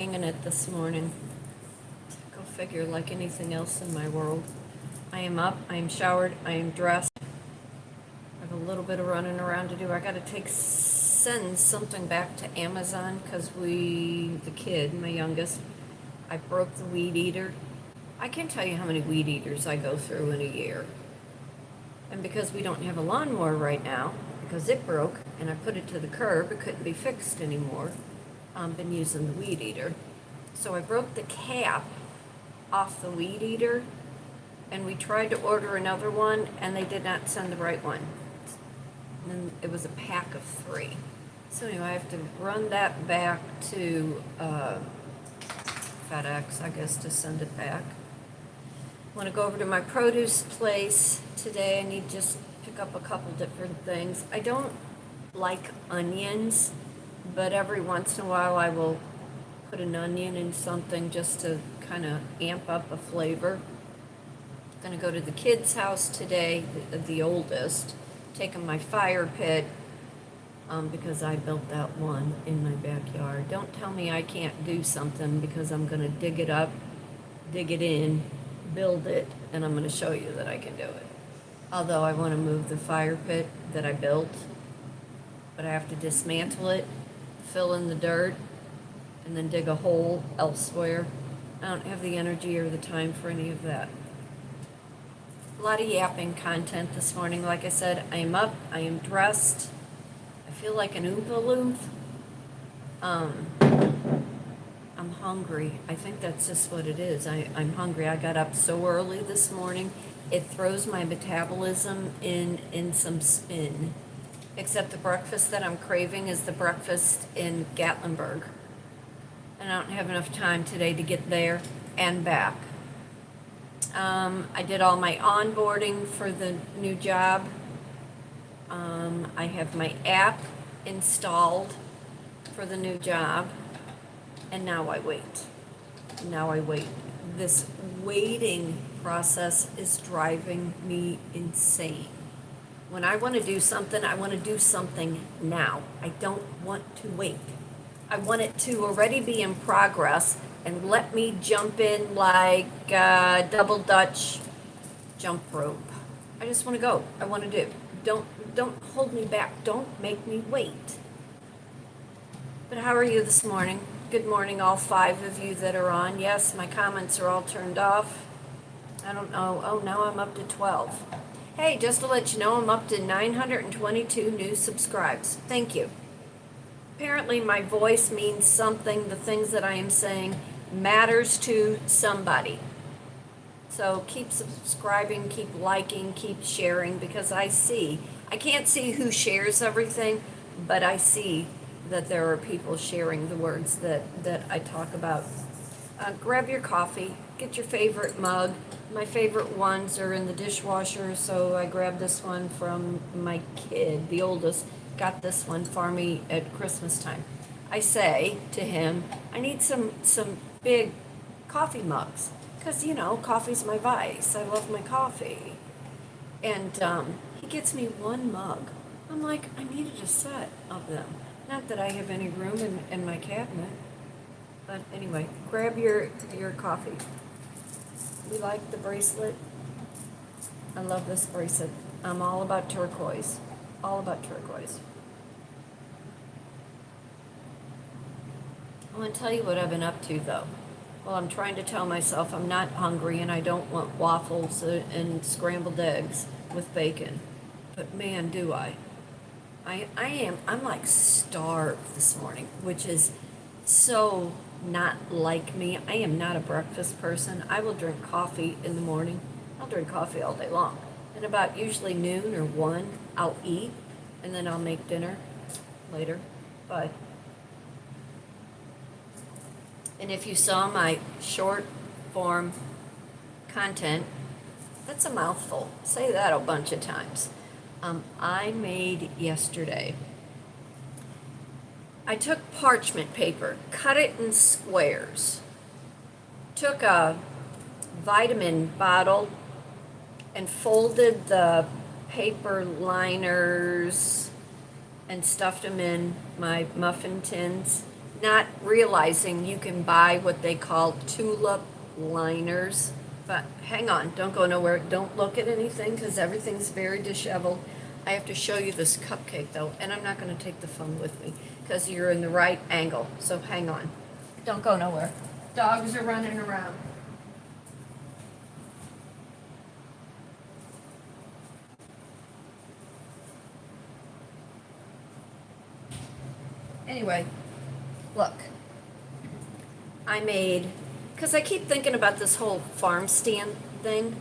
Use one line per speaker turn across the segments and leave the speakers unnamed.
Hanging it this morning. Go figure, like anything else in my world. I am up, I am showered, I am dressed. I have a little bit of running around to do. I gotta send something back to Amazon because the kid, my youngest, I broke the weed eater. I can't tell you how many weed eaters I go through in a year. And because we don't have a lawnmower right now, because it broke and I put it to the curb, it couldn't be fixed anymore. I've been using the weed eater. So I broke the cap off the weed eater, and we tried to order another one, and they did not send the right one. And it was a pack of 3. So anyway, I have to run that back to FedEx, I guess, to send it back. I want to go over to my produce place today. I need to just pick up a couple different things. I don't like onions, but every once in a while I will put an onion in something just to kind of amp up a flavor. I'm going to go to the kids' house today, the oldest, taking my fire pit because I built that one in my backyard. Don't tell me I can't do something because I'm going to dig it up, dig it in, build it, and I'm going to show you that I can do it. Although I want to move the fire pit that I built, but I have to dismantle it, fill in the dirt, and then dig a hole elsewhere. I don't have the energy or the time for any of that. A lot of yapping content this morning. Like I said, I am up, I am dressed. I feel like an Oompa Loomp. I'm hungry. I think that's just what it is. I'm hungry. I got up so early this morning. It throws my metabolism in some spin. Except the breakfast that I'm craving is the breakfast in Gatlinburg. And I don't have enough time today to get there and back. I did all my onboarding for the new job. I have my app installed for the new job. And now I wait. This waiting process is driving me insane. When I want to do something, I want to do something now. I don't want to wait. I want it to already be in progress and let me jump in like double Dutch jump rope. I just want to go. I want to do. Don't hold me back. Don't make me wait. But how are you this morning? Good morning, all 5 of you that are on. Yes, my comments are all turned off. I don't know. Oh, now I'm up to 12. Hey, just to let you know, I'm up to 922 new subscribes. Thank you. Apparently my voice means something. The things that I am saying matters to somebody. So keep subscribing, keep liking, keep sharing, because I can't see who shares everything, but I see that there are people sharing the words that I talk about. Grab your coffee, get your favorite mug. My favorite ones are in the dishwasher, so I grabbed this one from my kid, the oldest, got this one for me at Christmas time. I say to him, I need some big coffee mugs, because, coffee's my vice. I love my coffee. And he gets me 1 mug. I'm like, I needed a set of them. Not that I have any room in my cabinet. But anyway, grab your coffee. We like the bracelet. I love this bracelet. I'm all about turquoise. All about turquoise. I want to tell you what I've been up to, though. Well, I'm trying to tell myself I'm not hungry and I don't want waffles and scrambled eggs with bacon. But man, do I. I'm like starved this morning, which is so not like me. I am not a breakfast person. I will drink coffee in the morning. I'll drink coffee all day long. And about usually noon or 1, I'll eat, and then I'll make dinner later. And if you saw my short form content, that's a mouthful. Say that a bunch of times. I made yesterday. I took parchment paper, cut it in squares, took a vitamin bottle and folded the paper liners and stuffed them in my muffin tins, not realizing you can buy what they call tulip liners. But hang on, don't go nowhere. Don't look at anything because everything's very disheveled. I have to show you this cupcake though, and I'm not going to take the phone with me because you're in the right angle. So hang on. Don't go nowhere. Dogs are running around. Anyway, look. I made, because I keep thinking about this whole farm stand thing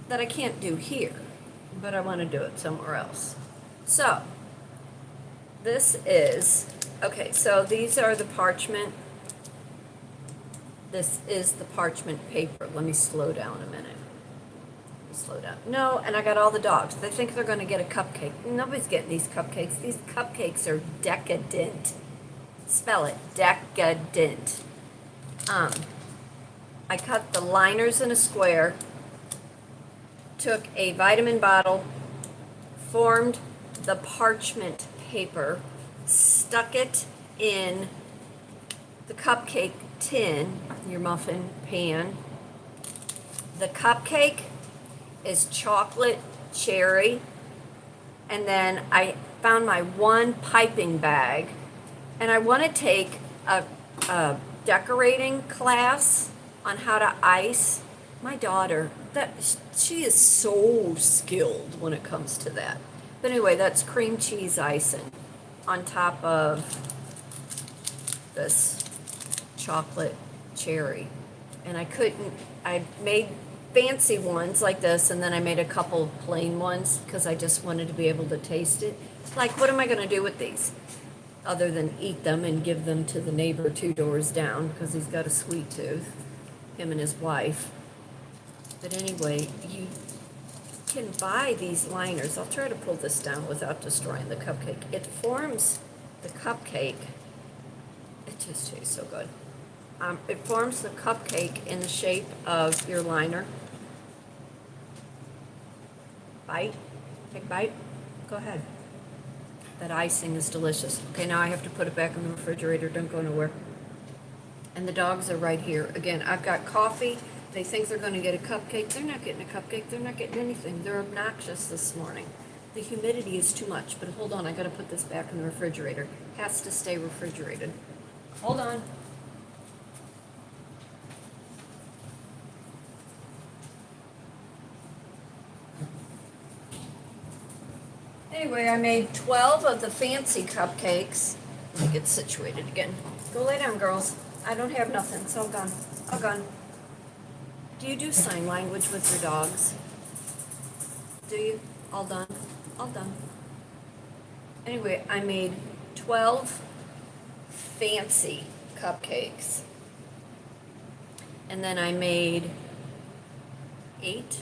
that I can't do here, but I want to do it somewhere else. So, this is, okay, so these are the parchment. This is the parchment paper. Let me slow down a minute. Slow down. No, and I got all the dogs. They think they're going to get a cupcake. Nobody's getting these cupcakes. These cupcakes are decadent. Spell it, decadent. I cut the liners in a square, took a vitamin bottle, formed the parchment paper, stuck it in the cupcake tin, your muffin pan. The cupcake is chocolate cherry, and then I found my one piping bag, and I want to take a decorating class on how to ice. My daughter, that she is so skilled when it comes to that. But anyway, that's cream cheese icing on top of this chocolate cherry. And I made fancy ones like this, and then I made a couple plain ones because I just wanted to be able to taste it. Like, what am I going to do with these? Other than eat them and give them to the neighbor 2 doors down because he's got a sweet tooth, him and his wife. But anyway, you can buy these liners. I'll try to pull this down without destroying the cupcake. It forms the cupcake. It just tastes so good. It forms the cupcake in the shape of your liner. Bite. Take a bite. Go ahead. That icing is delicious. Okay, now I have to put it back in the refrigerator. Don't go nowhere. And the dogs are right here. Again, I've got coffee. They think they're going to get a cupcake. They're not getting a cupcake. They're not getting anything. They're obnoxious this morning. The humidity is too much. But hold on, I got to put this back in the refrigerator. Has to stay refrigerated. Hold on. Anyway, I made 12 of the fancy cupcakes. Let me get situated again. Go lay down, girls. I don't have nothing. It's all gone. All gone. Do you do sign language with your dogs? Do you? All done? All done. Anyway, I made 12 fancy cupcakes. And then I made 8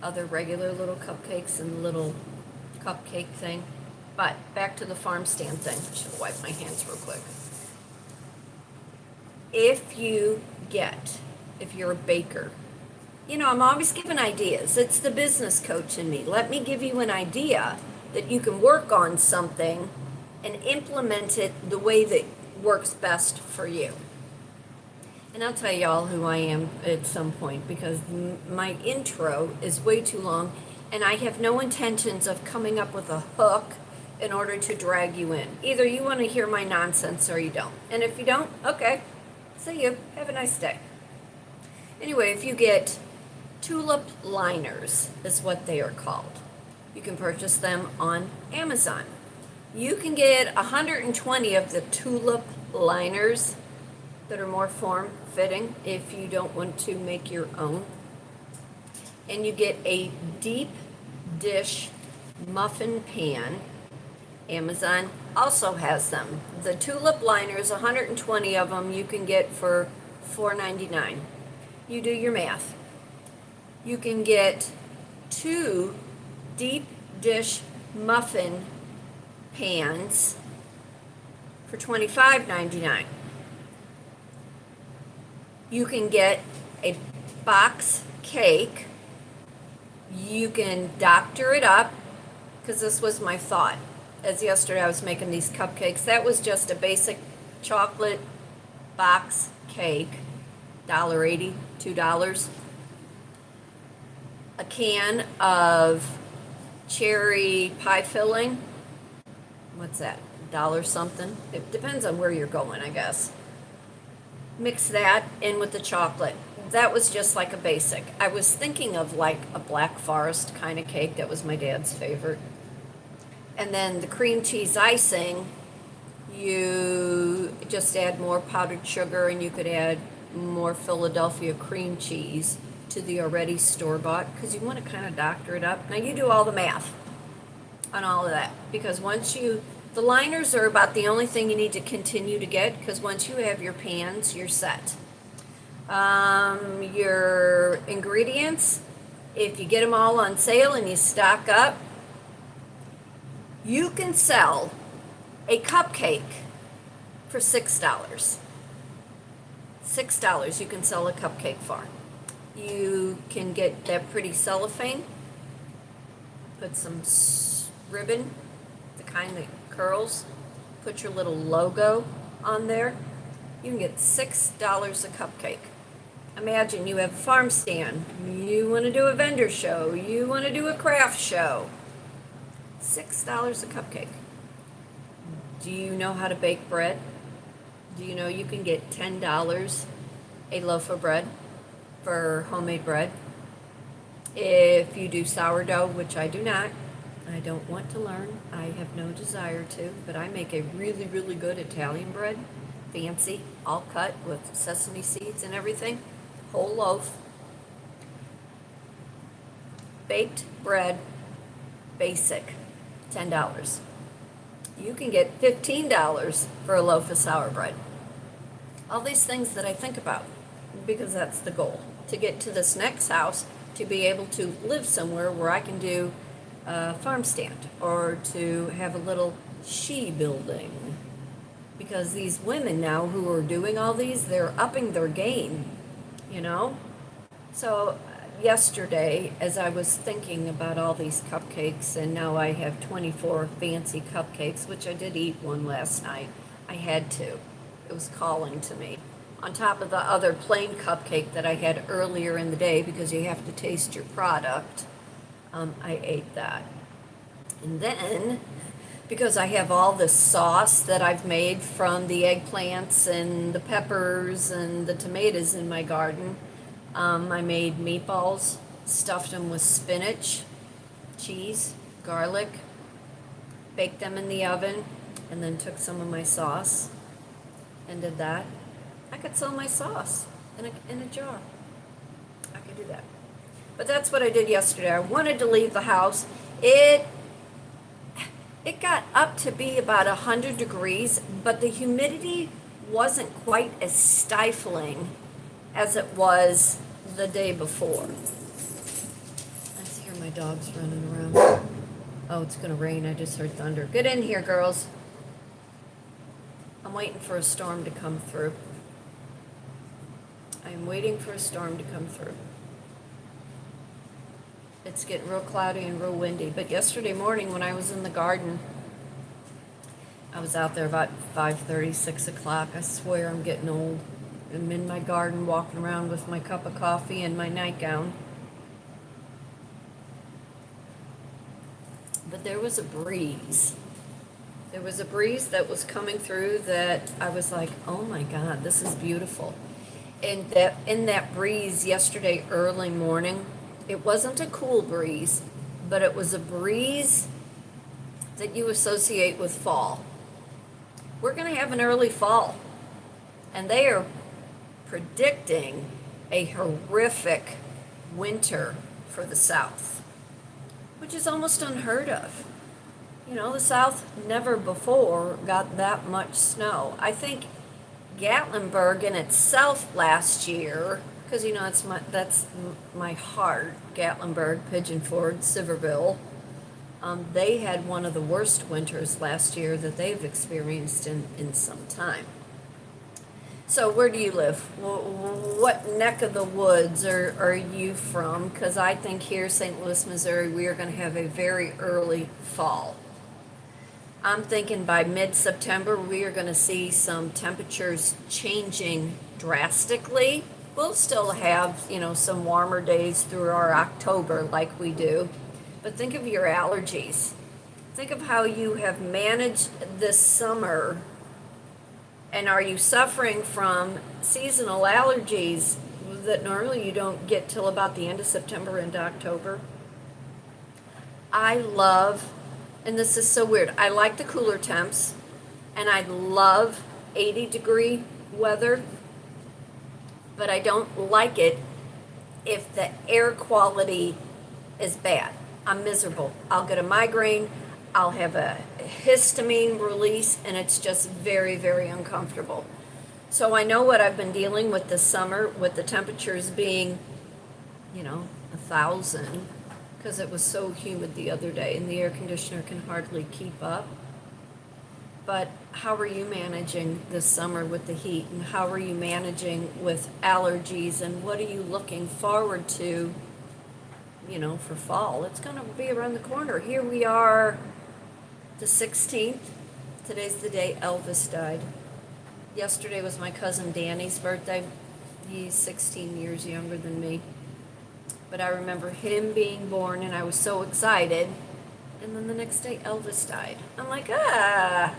other regular little cupcakes and the little cupcake thing. But back to the farm stand thing. I should wipe my hands real quick. If you're a baker, I'm always giving ideas. It's the business coach in me. Let me give you an idea that you can work on something and implement it the way that works best for you. And I'll tell y'all who I am at some point because my intro is way too long and I have no intentions of coming up with a hook in order to drag you in. Either you want to hear my nonsense or you don't. And if you don't, okay, see you. Have a nice day. Anyway, if you get tulip liners, is what they are called. You can purchase them on Amazon. You can get 120 of the tulip liners that are more form-fitting if you don't want to make your own. And you get a deep dish muffin pan. Amazon also has them. The tulip liners, 120 of them, you can get for $4.99. You do your math. You can get 2 deep dish muffin pans for $25.99. You can get a box cake. You can doctor it up, because this was my thought. As yesterday I was making these cupcakes. That was just a basic chocolate box cake, $1.80, $2. A can of cherry pie filling, what's that, dollar something? It depends on where you're going, I guess. Mix that in with the chocolate. That was just like a basic. I was thinking of like a Black Forest kind of cake. That was my dad's favorite. And then the cream cheese icing, you just add more powdered sugar, and you could add more Philadelphia cream cheese to the already store-bought, because you want to kind of doctor it up. Now you do all the math on all of that, because the liners are about the only thing you need to continue to get, because once you have your pans, you're set. Your ingredients, if you get them all on sale and you stock up, you can sell a cupcake for $6. $6 you can sell a cupcake for. You can get that pretty cellophane, put some ribbon, the kind that curls, put your little logo on there. You can get $6 a cupcake. Imagine you have a farm stand, you want to do a vendor show, you want to do a craft show. $6 a cupcake. Do you know how to bake bread? Do you know you can get $10 a loaf of bread for homemade bread? If you do sourdough, which I do not, I don't want to learn, I have no desire to, but I make a really, really good Italian bread, fancy, all cut with sesame seeds and everything, whole loaf, baked bread, basic, $10. You can get $15 for a loaf of sour bread. All these things that I think about, because that's the goal, to get to this next house, to be able to live somewhere where I can do a farm stand, or to have a little she building. Because these women now who are doing all these, they're upping their game, you know? So yesterday, as I was thinking about all these cupcakes, and now I have 24 fancy cupcakes, which I did eat one last night. I had to. It was calling to me. On top of the other plain cupcake that I had earlier in the day, because you have to taste your product, I ate that. And then, because I have all this sauce that I've made from the eggplants and the peppers and the tomatoes in my garden, I made meatballs, stuffed them with spinach, cheese, garlic, baked them in the oven, and then took some of my sauce and did that. I could sell my sauce in a jar. I could do that. But that's what I did yesterday. I wanted to leave the house. It got up to be about 100 degrees, but the humidity wasn't quite as stifling as it was the day before. I see here my dog's running around. Oh, it's gonna rain. I just heard thunder. Get in here, girls. I'm waiting for a storm to come through. I'm waiting for a storm to come through. It's getting real cloudy and real windy. But yesterday morning when I was in the garden, I was out there about 5:30, 6 o'clock. I swear I'm getting old. I'm in my garden walking around with my cup of coffee and my nightgown. But there was a breeze. There was a breeze that was coming through that I was like, oh my God, this is beautiful. And in that breeze yesterday early morning, it wasn't a cool breeze, but it was a breeze that you associate with fall. We're going to have an early fall, and they are predicting a horrific winter for the South, which is almost unheard of. You know, the South never before got that much snow. I think Gatlinburg in itself last year, because you know that's my heart, Gatlinburg, Pigeon Forge, Silverville, they had one of the worst winters last year that they've experienced in some time. So where do you live? What neck of the woods are you from? Because I think here, St. Louis, Missouri, we are going to have a very early fall. I'm thinking by mid-September, we are going to see some temperatures changing drastically. We'll still have, some warmer days through our October like we do. But think of your allergies. Think of how you have managed this summer, and are you suffering from seasonal allergies that normally you don't get till about the end of September into October? I love, and this is so weird, I like the cooler temps, and I love 80-degree weather, but I don't like it if the air quality is bad. I'm miserable. I'll get a migraine, I'll have a histamine release, and it's just very, very uncomfortable. So I know what I've been dealing with this summer with the temperatures being, 1,000, because it was so humid the other day and the air conditioner can hardly keep up. But how are you managing this summer with the heat, and how are you managing with allergies, and what are you looking forward to, for fall? It's going to be around the corner. Here we are, the 16th. Today's the day Elvis died. Yesterday was my cousin Danny's birthday. He's 16 years younger than me. But I remember him being born, and I was so excited. And then the next day, Elvis died. I'm like, But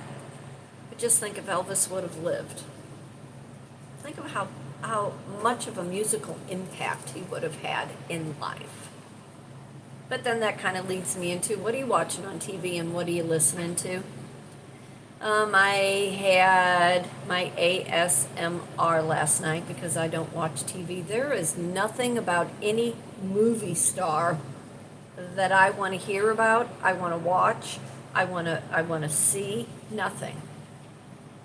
just think if Elvis would have lived. Think of how much of a musical impact he would have had in life. But then that kind of leads me into, what are you watching on TV and what are you listening to? I had my ASMR last night because I don't watch TV. There is nothing about any movie star that I want to hear about, I want to watch, I want to see, nothing.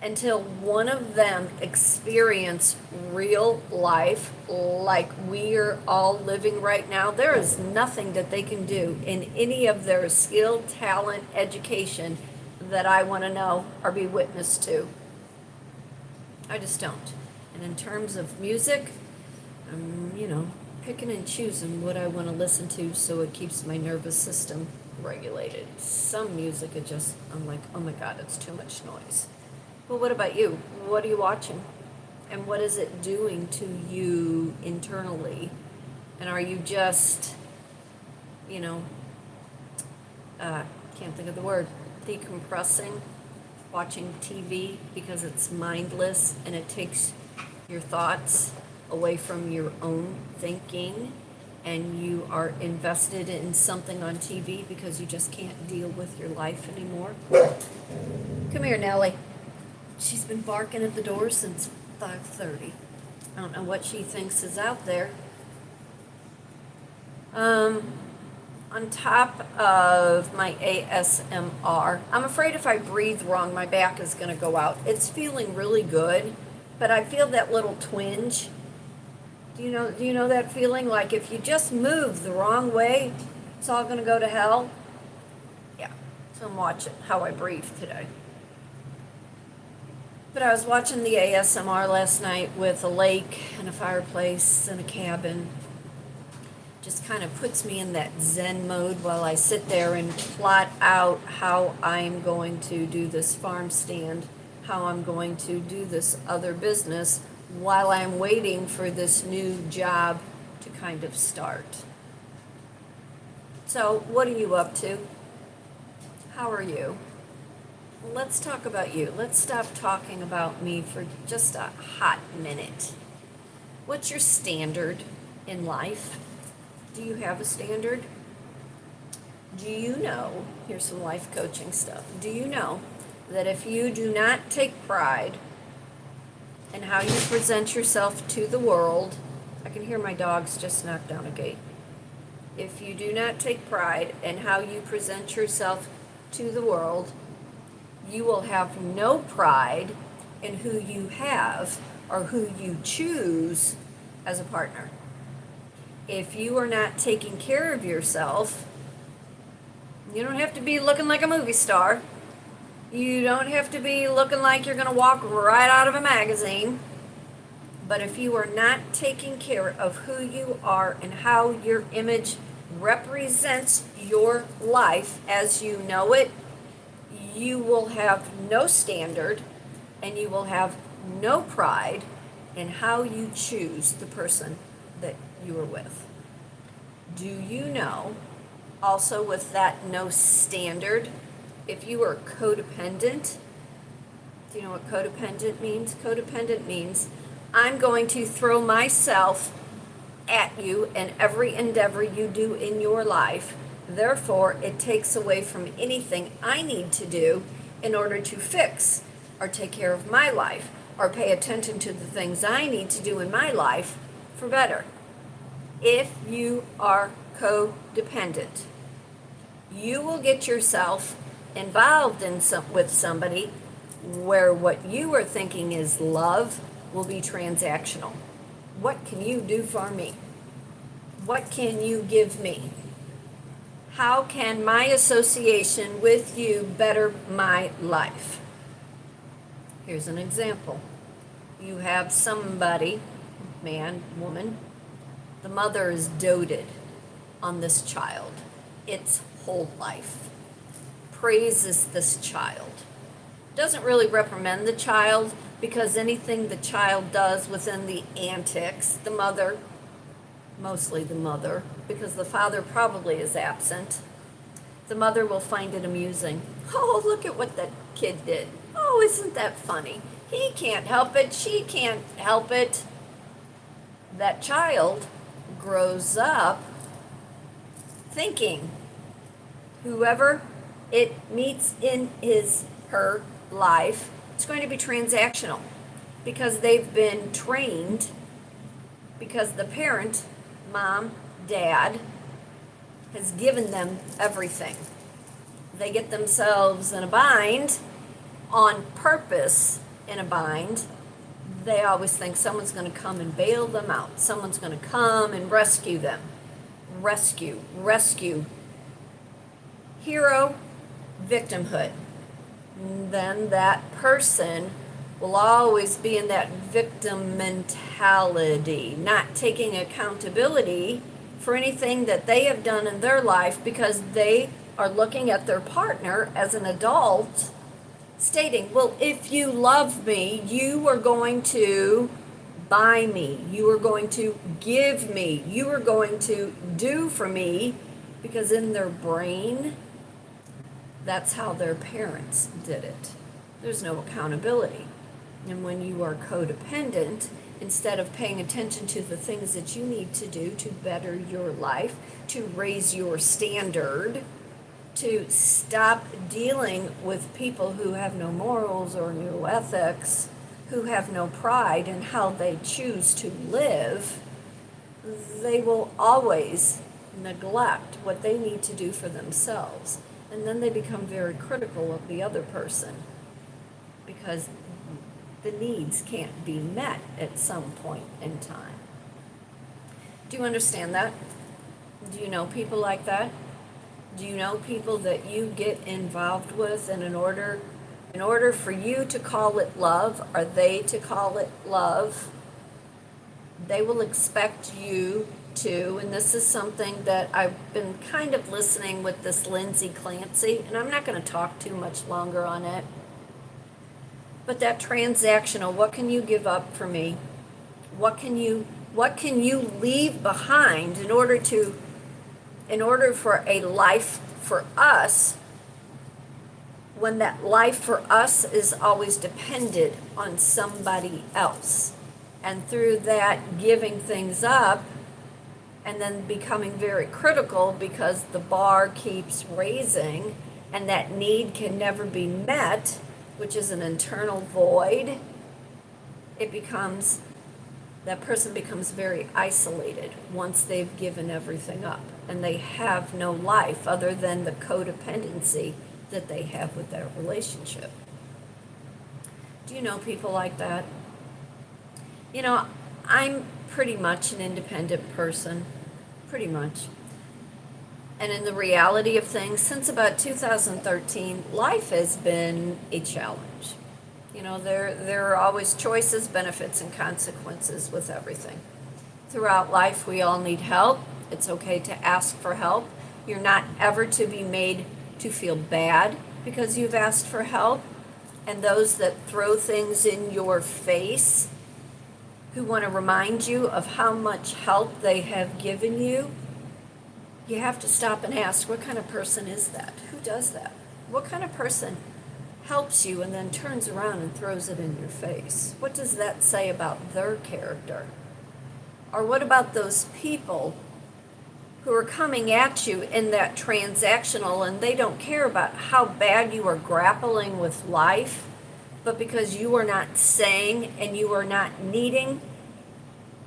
Until one of them experience real life like we are all living right now, there is nothing that they can do in any of their skill, talent, education that I want to know or be witness to. I just don't. And in terms of music, I'm, picking and choosing what I want to listen to so it keeps my nervous system regulated. Some music, I'm like, oh my God, it's too much noise. Well, what about you? What are you watching? And what is it doing to you internally? And are you just, can't think of the word, decompressing, watching TV because it's mindless and it takes your thoughts away from your own thinking, and you are invested in something on TV because you just can't deal with your life anymore? Come here, Nellie. She's been barking at the door since 5:30. I don't know what she thinks is out there. On top of my ASMR, I'm afraid if I breathe wrong, my back is going to go out. It's feeling really good, but I feel that little twinge. Do you know that feeling? Like if you just move the wrong way, it's all going to go to hell? Yeah, so I'm watching how I breathe today. But I was watching the ASMR last night with a lake and a fireplace and a cabin. Just kind of puts me in that Zen mode while I sit there and plot out how I'm going to do this farm stand, how I'm going to do this other business while I'm waiting for this new job to kind of start. So, what are you up to? How are you? Let's talk about you. Let's stop talking about me for just a hot minute. What's your standard in life? Do you have a standard? Do you know, here's some life coaching stuff. Do you know that if you do not take pride in how you present yourself to the world, I can hear my dogs just knock down a gate. If you do not take pride in how you present yourself to the world, you will have no pride in who you have or who you choose as a partner. If you are not taking care of yourself, you don't have to be looking like a movie star. You don't have to be looking like you're going to walk right out of a magazine. But if you are not taking care of who you are and how your image represents your life as you know it, you will have no standard and you will have no pride in how you choose the person that you are with. Do you know, also with that no standard, if you are codependent, do you know what codependent means? Codependent means I'm going to throw myself at you and every endeavor you do in your life. Therefore, it takes away from anything I need to do in order to fix or take care of my life or pay attention to the things I need to do in my life for better. If you are codependent, you will get yourself involved with somebody where what you are thinking is love will be transactional. What can you do for me? What can you give me? How can my association with you better my life? Here's an example. You have somebody, man, woman, the mother is doted on this child its whole life, praises this child, doesn't really reprimand the child because anything the child does within the antics, the mother, mostly the mother, because the father probably is absent, the mother will find it amusing. Oh, look at what that kid did. Oh, isn't that funny? He can't help it. She can't help it. That child grows up thinking whoever it meets in her life, it's going to be transactional because they've been trained, because the parent, mom, dad, has given them everything. They get themselves in a bind on purpose, in a bind. They always think someone's going to come and bail them out. Someone's going to come and rescue them. Rescue. Hero, victimhood. And then that person will always be in that victim mentality, not taking accountability for anything that they have done in their life because they are looking at their partner as an adult stating, well, if you love me, you are going to buy me, you are going to give me, you are going to do for me, because in their brain, that's how their parents did it. There's no accountability. And when you are codependent, instead of paying attention to the things that you need to do to better your life, to raise your standard, to stop dealing with people who have no morals or no ethics, who have no pride in how they choose to live, they will always neglect what they need to do for themselves. And then they become very critical of the other person because the needs can't be met at some point in time. Do you understand that? Do you know people like that? Do you know people that you get involved with, and in order for you to call it love, or they to call it love, they will expect you to, and this is something that I've been kind of listening with this Lindsay Clancy, and I'm not going to talk too much longer on it, but that transactional, what can you give up for me? What can you leave behind in order for a life for us, when that life for us is always dependent on somebody else? And through that, giving things up and then becoming very critical because the bar keeps raising and that need can never be met, which is an internal void, that person becomes very isolated once they've given everything up, and they have no life other than the codependency that they have with their relationship. Do you know people like that? You know, I'm pretty much an independent person, pretty much. And in the reality of things, since about 2013, life has been a challenge. You know, there are always choices, benefits, and consequences with everything. Throughout life, we all need help. It's okay to ask for help. You're not ever to be made to feel bad because you've asked for help, and those that throw things in your face, who want to remind you of how much help they have given you, you have to stop and ask, what kind of person is that? Who does that? What kind of person helps you and then turns around and throws it in your face? What does that say about their character? Or what about those people who are coming at you in that transactional, and they don't care about how bad you are grappling with life, but because you are not saying and you are not needing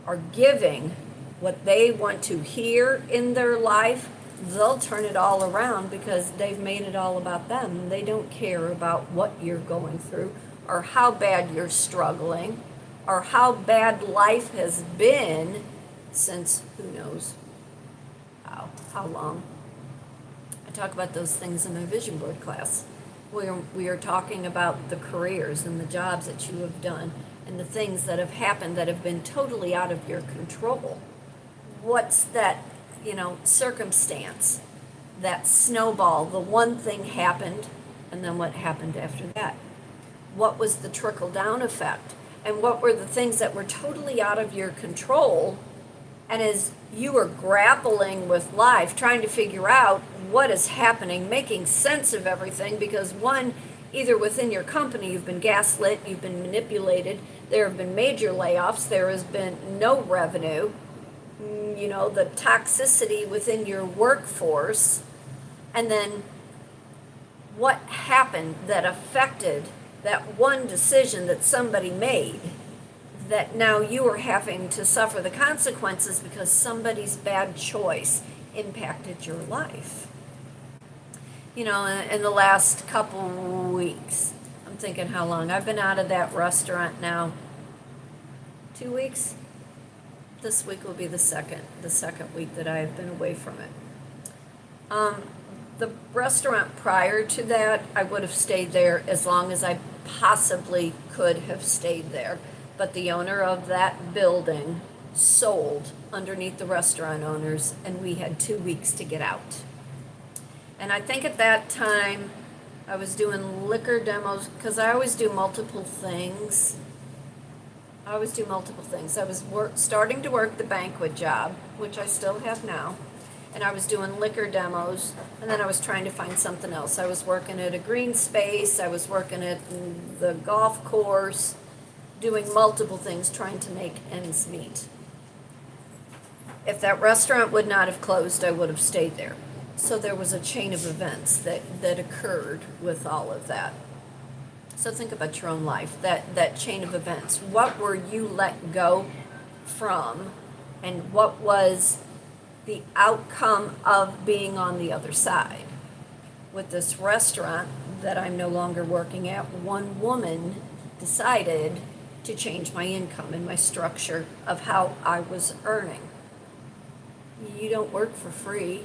or giving what they want to hear in their life, they'll turn it all around because they've made it all about them. They don't care about what you're going through or how bad you're struggling or how bad life has been since who knows how long. I talk about those things in my vision board class. We are talking about the careers and the jobs that you have done and the things that have happened that have been totally out of your control. What's that, circumstance, that snowball, the one thing happened, and then what happened after that? What was the trickle-down effect? And what were the things that were totally out of your control? And as you were grappling with life, trying to figure out what is happening, making sense of everything, because one, either within your company, you've been gaslit, you've been manipulated, there have been major layoffs, there has been no revenue, the toxicity within your workforce, and then what happened that affected that one decision that somebody made, that now you are having to suffer the consequences because somebody's bad choice impacted your life. In the last couple weeks, I'm thinking how long. I've been out of that restaurant now 2 weeks. This week will be the second week that I have been away from it. The restaurant prior to that, I would have stayed there as long as I possibly could have stayed there. But the owner of that building sold underneath the restaurant owners, and we had 2 weeks to get out. And I think at that time, I was doing liquor demos, because I always do multiple things. I was starting to work the banquet job, which I still have now, and I was doing liquor demos, and then I was trying to find something else. I was working at a green space, I was working at the golf course, doing multiple things, trying to make ends meet. If that restaurant would not have closed, I would have stayed there. So there was a chain of events that occurred with all of that. So think about your own life, that chain of events. What were you let go from, and what was the outcome of being on the other side? With this restaurant that I'm no longer working at, one woman decided to change my income and my structure of how I was earning. You don't work for free.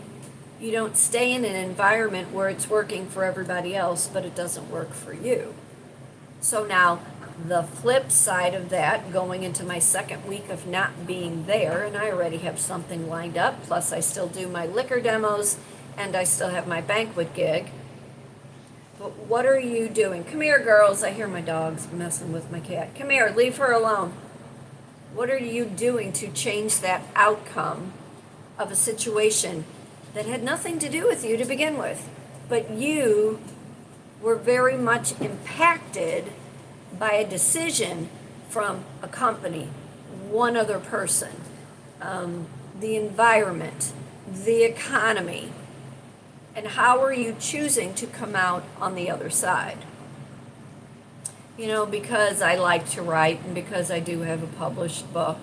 You don't stay in an environment where it's working for everybody else, but it doesn't work for you. So now, the flip side of that, going into my second week of not being there, and I already have something lined up, plus I still do my liquor demos, and I still have my banquet gig. But what are you doing? Come here, girls. I hear my dog's messing with my cat. Come here, leave her alone. What are you doing to change that outcome of a situation that had nothing to do with you to begin with? But you were very much impacted by a decision from a company, one other person, the environment, the economy. And how are you choosing to come out on the other side? Because I like to write and because I do have a published book,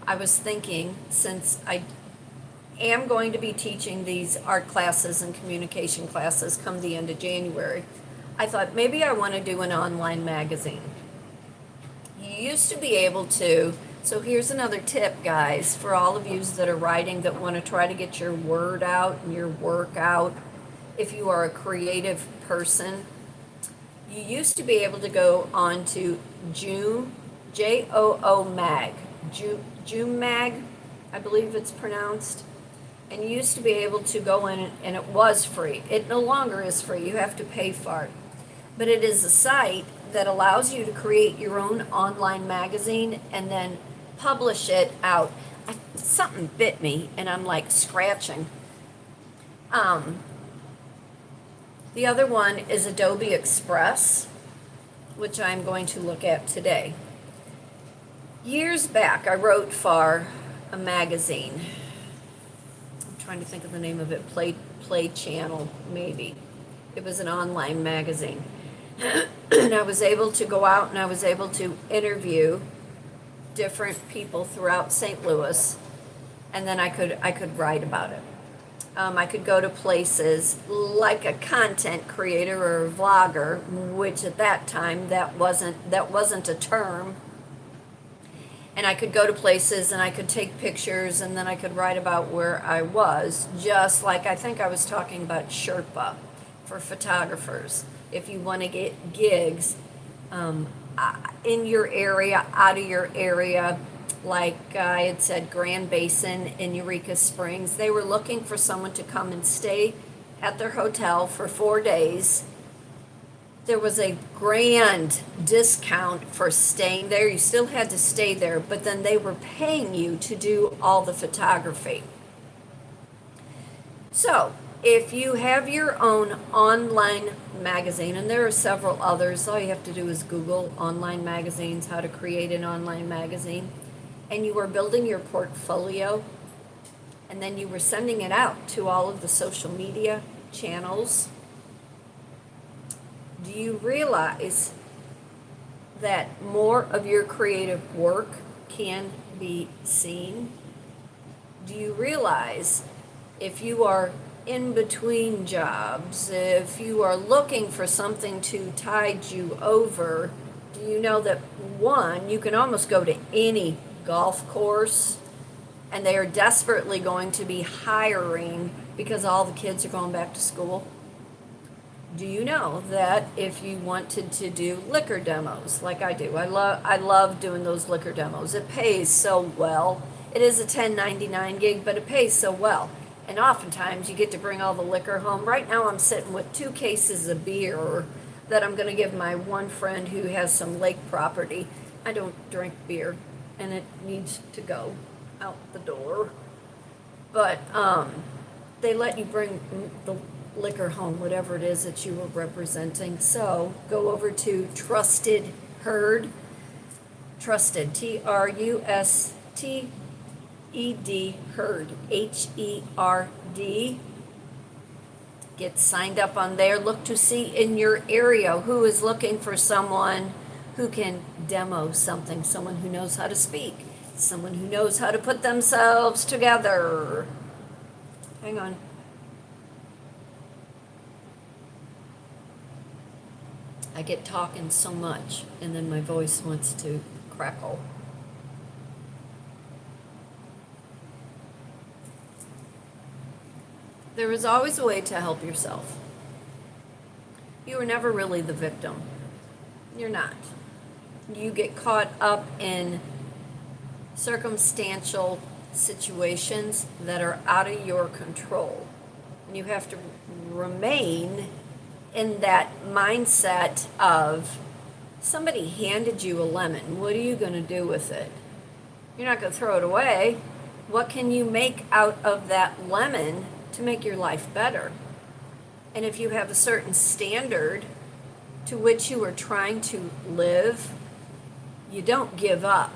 I was thinking, since I am going to be teaching these art classes and communication classes come the end of January, I thought maybe I want to do an online magazine. You used to be able to, so here's another tip, guys, for all of you that are writing that want to try to get your word out and your work out. If you are a creative person, you used to be able to go on to Joom, Joo Mag, Joom Mag, I believe it's pronounced, And you used to be able to go in and it was free. It no longer is free. You have to pay for it. But it is a site that allows you to create your own online magazine and then publish it out. Something bit me and I'm like scratching. The other one is Adobe Express, which I'm going to look at today. Years back, I wrote for a magazine. I'm trying to think of the name of it. Play Channel, maybe. It was an online magazine. And I was able to go out and I was able to interview different people throughout St. Louis, and then I could write about it. I could go to places like a content creator or a vlogger, which at that time that wasn't a term. And I could go to places and I could take pictures and then I could write about where I was, just like I think I was talking about Sherpa for photographers. If you want to get gigs in your area, out of your area, like I had said, Grand Basin in Eureka Springs, they were looking for someone to come and stay at their hotel for 4 days. There was a grand discount for staying there. You still had to stay there, but then they were paying you to do all the photography. So, if you have your own online magazine, and there are several others, all you have to do is Google online magazines, how to create an online magazine, and you were building your portfolio, and then you were sending it out to all of the social media channels. Do you realize that more of your creative work can be seen? Do you realize if you are in between jobs, if you are looking for something to tide you over, do you know that one, you can almost go to any golf course and they are desperately going to be hiring because all the kids are going back to school? Do you know that if you wanted to do liquor demos like I do, I love doing those liquor demos. It pays so well. It is a 1099 gig, but it pays so well. And oftentimes you get to bring all the liquor home. Right now I'm sitting with 2 cases of beer that I'm going to give my one friend who has some lake property. I don't drink beer and it needs to go out the door. But they let you bring the liquor home, whatever it is that you were representing. So go over to Trusted Herd, Trusted, Trusted Herd, HERD. Get signed up on there. Look to see in your area who is looking for someone who can demo something, someone who knows how to speak, someone who knows how to put themselves together. Hang on. I get talking so much and then my voice wants to crackle. There is always a way to help yourself. You are never really the victim. You're not. You get caught up in circumstantial situations that are out of your control. And you have to remain in that mindset of somebody handed you a lemon. What are you going to do with it? You're not going to throw it away. What can you make out of that lemon to make your life better? And if you have a certain standard to which you are trying to live, you don't give up.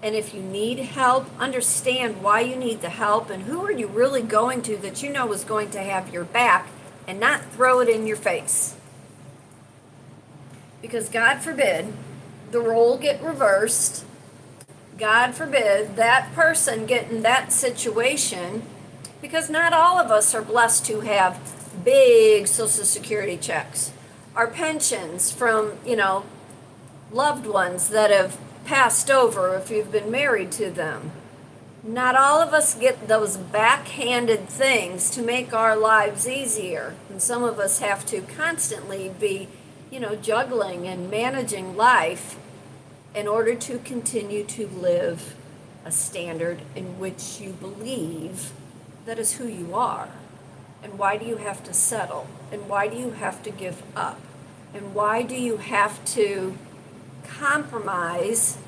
And if you need help, understand why you need the help and who are you really going to that you know is going to have your back and not throw it in your face. Because God forbid the role get reversed. God forbid that person get in that situation, because not all of us are blessed to have big Social Security checks. Our pensions from, loved ones that have passed over if you've been married to them. Not all of us get those backhanded things to make our lives easier. And some of us have to constantly be, juggling and managing life in order to continue to live a standard in which you believe that is who you are. And why do you have to settle? And why do you have to give up? And why do you have to compromise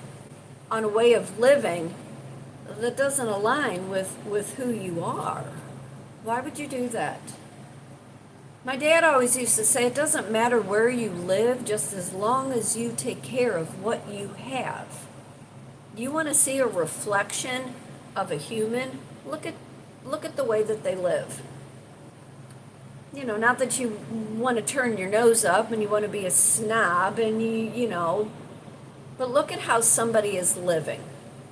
on a way of living that doesn't align with who you are? Why would you do that? My dad always used to say, it doesn't matter where you live, just as long as you take care of what you have. You want to see a reflection of a human? Look at the way that they live. You know, not that you want to turn your nose up and you want to be a snob and you know, but look at how somebody is living.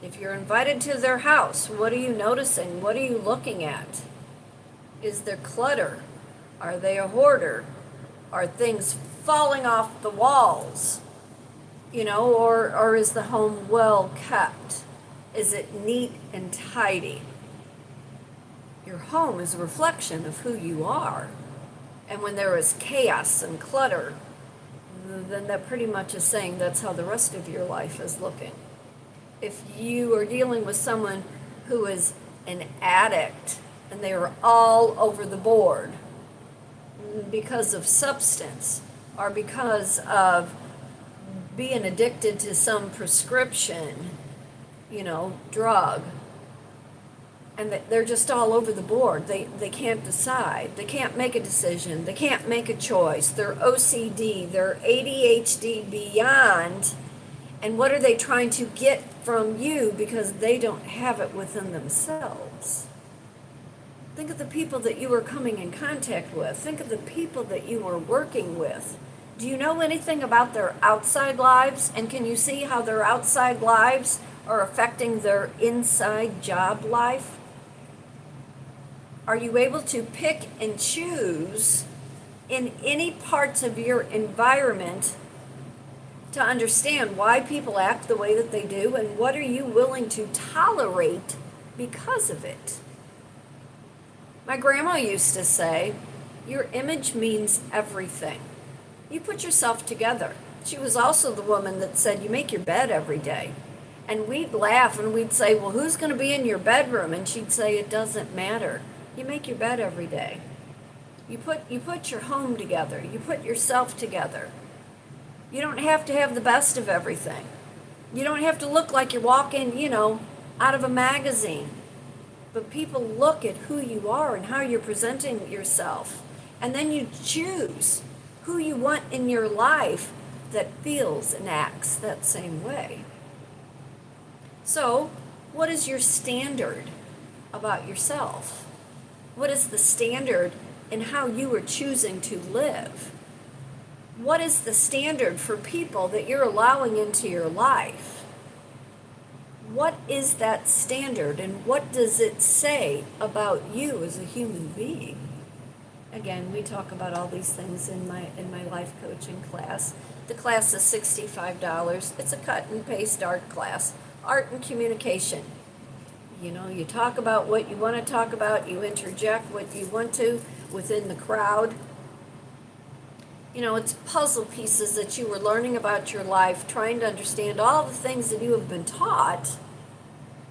If you're invited to their house, what are you noticing? What are you looking at? Is there clutter? Are they a hoarder? Are things falling off the walls? You know, or is the home well kept? Is it neat and tidy? Your home is a reflection of who you are. And when there is chaos and clutter, then that pretty much is saying that's how the rest of your life is looking. If you are dealing with someone who is an addict and they are all over the board because of substance or because of being addicted to some prescription, you know, drug, and they're just all over the board. They can't decide. They can't make a decision. They can't make a choice. They're OCD. They're ADHD beyond. And what are they trying to get from you because they don't have it within themselves? Think of the people that you are coming in contact with. Think of the people that you are working with. Do you know anything about their outside lives? And can you see how their outside lives are affecting their inside job life? Are you able to pick and choose in any parts of your environment to understand why people act the way that they do, and what are you willing to tolerate because of it? My grandma used to say, your image means everything. You put yourself together. She was also the woman that said, you make your bed every day. And we'd laugh and we'd say, well, who's going to be in your bedroom? And she'd say, it doesn't matter. You make your bed every day. You put your home together. You put yourself together. You don't have to have the best of everything. You don't have to look like you're walking, you know, out of a magazine. But people look at who you are and how you're presenting yourself. And then you choose who you want in your life that feels and acts that same way. So, what is your standard about yourself? What is the standard in how you are choosing to live? What is the standard for people that you're allowing into your life? What is that standard, and what does it say about you as a human being? Again, we talk about all these things in my life coaching class. The class is $65. It's a cut and paste art class, art and communication. You know, you talk about what you want to talk about, you interject what you want to within the crowd. You know, it's puzzle pieces that you were learning about your life, trying to understand all the things that you have been taught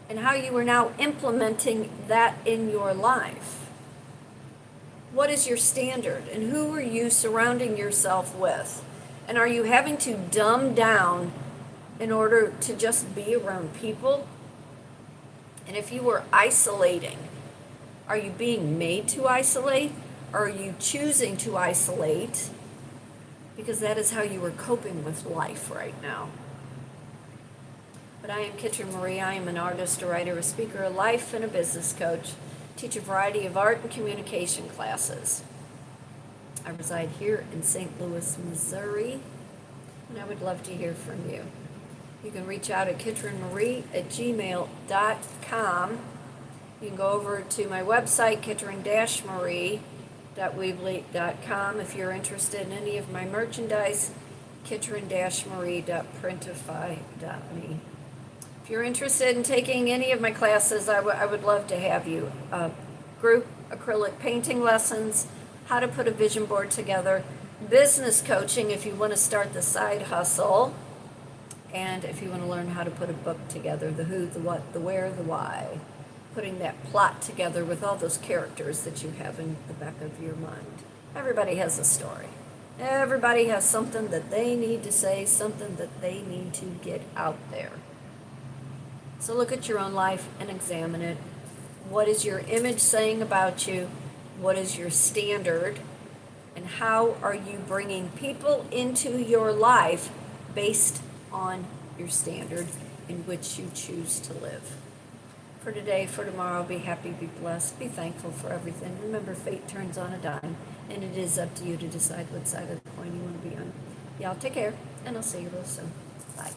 and how you are now implementing that in your life. What is your standard, and who are you surrounding yourself with? And are you having to dumb down in order to just be around people? And if you were isolating, are you being made to isolate? Or are you choosing to isolate because that is how you are coping with life right now? But I am Kitryn Marie. I am an artist, a writer, a speaker, a life and a business coach. Teach a variety of art and communication classes. I reside here in St. Louis, Missouri, and I would love to hear from you. You can reach out at kitrynmarie@gmail.com. You can go over to my website, kitryn-marie.weebly.com. If you're interested in any of my merchandise, kitryn-marie.printify.me. If you're interested in taking any of my classes, I would love to have you. Group acrylic painting lessons, how to put a vision board together, business coaching if you want to start the side hustle, and if you want to learn how to put a book together, the who, the what, the where, the why. putting that plot together with all those characters that you have in the back of your mind. Everybody has a story. Everybody has something that they need to say, something that they need to get out there. So look at your own life and examine it. What is your image saying about you? What is your standard? And how are you bringing people into your life based on your standard in which you choose to live? For today, for tomorrow, be happy, be blessed, be thankful for everything. Remember, fate turns on a dime, and it is up to you to decide what side of the coin you want to be on. Y'all take care, and I'll see you real soon. Bye.